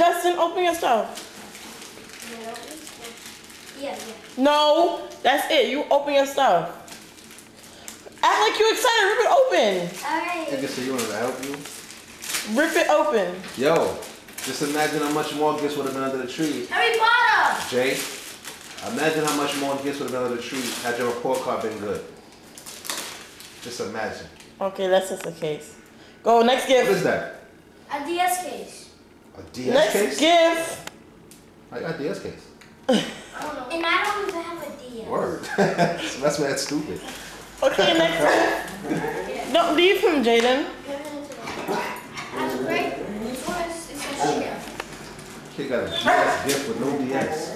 Justin, open your stuff. Yeah. No, that's it. You open your stuff. Act like you're excited. Rip it open. Alright. Nigga, so you want to help you? Rip it open. Yo, just imagine how much more gifts would have been under the tree. Harry Potter! Jay, imagine how much more gifts would have been under the tree had your report card been good. Just imagine. Okay, that's just a case. Go, next gift. What is that? A DS case. A DS Next case? gift. I got DS case. And I don't even have a DS. Word. That's mad stupid. Okay, next gift. Don't leave him, Jaden. That's great. It's a share. Kid got a DS gift with no DS.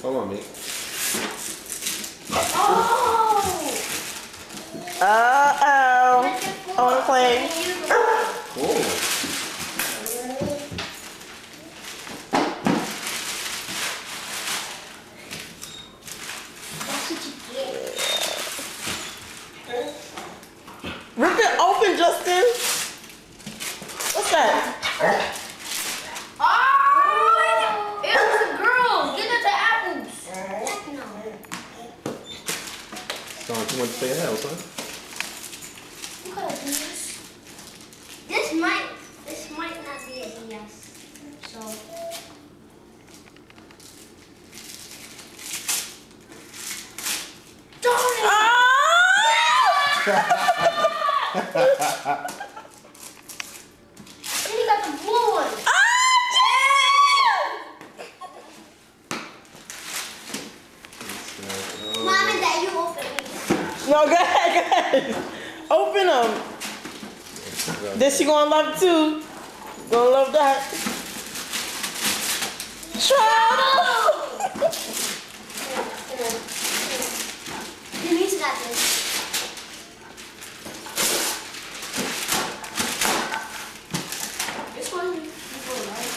Hold on, mate. Oh! Uh-oh. I want to play. Oh. That's what you get. Rip it open, Justin. What's that? Oh! It was a girl. Get it to apples. No. Sound too much to say hell, son. You gotta do this. This might not be a DS. So. Darn it! Then you got the blue one. Mom and Dad, you open it. No, go ahead. Open them. This you gonna love too. Gonna love that. Trouble! Denise got this. This one you go right.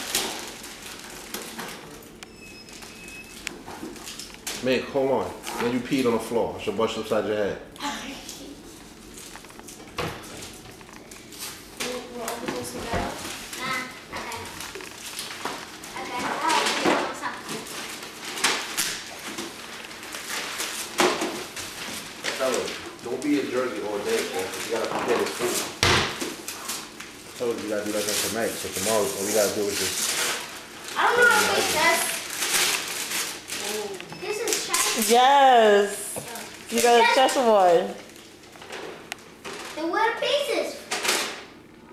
Mick, hold on. Then you peed on the floor. I should brush it upside your head. We'll open this together. Okay. Okay. Fellas, don't be in Jersey all day, man, because you gotta prepare this food. I told you gotta do that tonight, so tomorrow all we gotta do is just. I don't know how to make this. This is chess. Yes. You got a chessboard. Then what are pieces?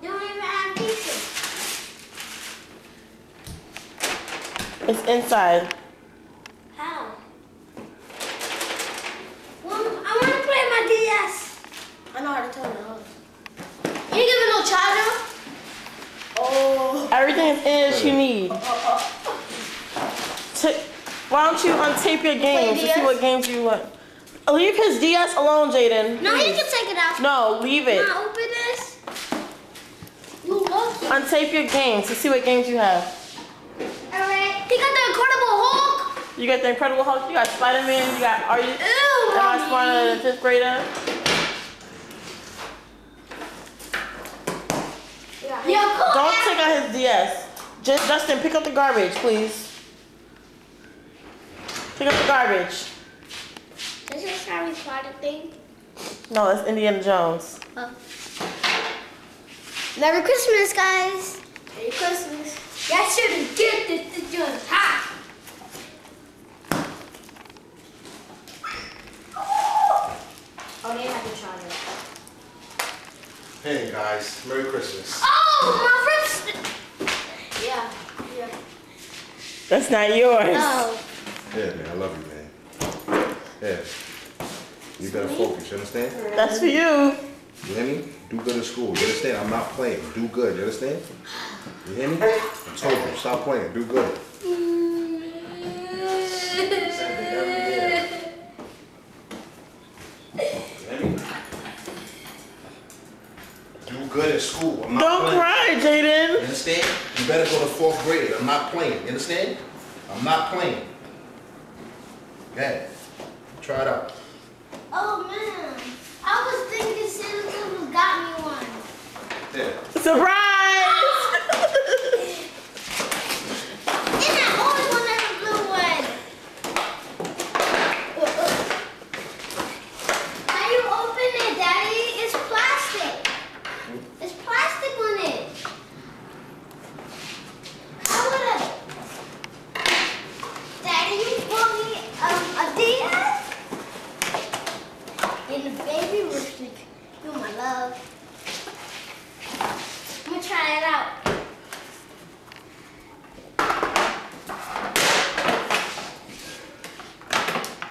You don't even have pieces. It's inside. How? Well, I want to play my DS. I know how to turn it on. You ain't giving no charger? Oh. Everything is in that you need. Why don't you untape your games to see what games you want? Leave his DS alone, Jaden. No, you please. can take it out. No, leave it. Now open this. You look. Untape your games to see what games you have. Alright. He got the Incredible Hulk. You got the Incredible Hulk, you got Spider-Man, you got Are You Am I Smarter Than a Fifth Grader? Yeah, cool. Don't take out his DS. Just Justin, pick up the garbage, please. Pick up the garbage. This is Harry Potter thing. No, that's Indiana Jones. Oh. Merry Christmas, guys. Merry Christmas. Y'all shouldn't get this. It's just hot. Oh, they have to try it. Hey guys, Merry Christmas. Oh, my wrist. Yeah. That's not yours. Oh. Yeah, man, I love you, man. Yeah. You better focus, you understand? That's for you. You hear me? Do good in school. You understand? I'm not playing. Do good. You understand? You hear me? I told you, stop playing. Do good. Same thing every year. You hear me? Do good in school. I'm not Don't playing. cry, Jaden. You understand? You better go to 4th grade. I'm not playing. You understand? I'm not playing. Yeah. Try it out. Oh, man. I was thinking Santa Claus got me one. Yeah. Surprise!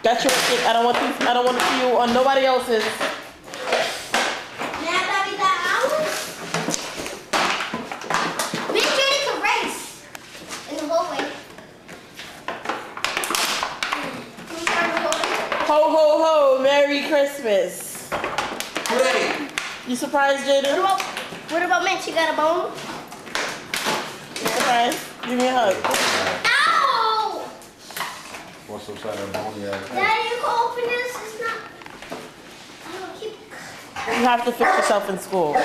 That's your thing. I don't want these. I don't want to see you on nobody else's. Make sure it's a race in the hallway. Ho ho ho! Merry Christmas. Great. You surprised, Jaden? What about Mitch? You got a bone? You surprised? Give me a hug. Ow! What's upside that bone? Yeah. Daddy, you can open this. It's not. I don't keep. You have to fix yourself in school.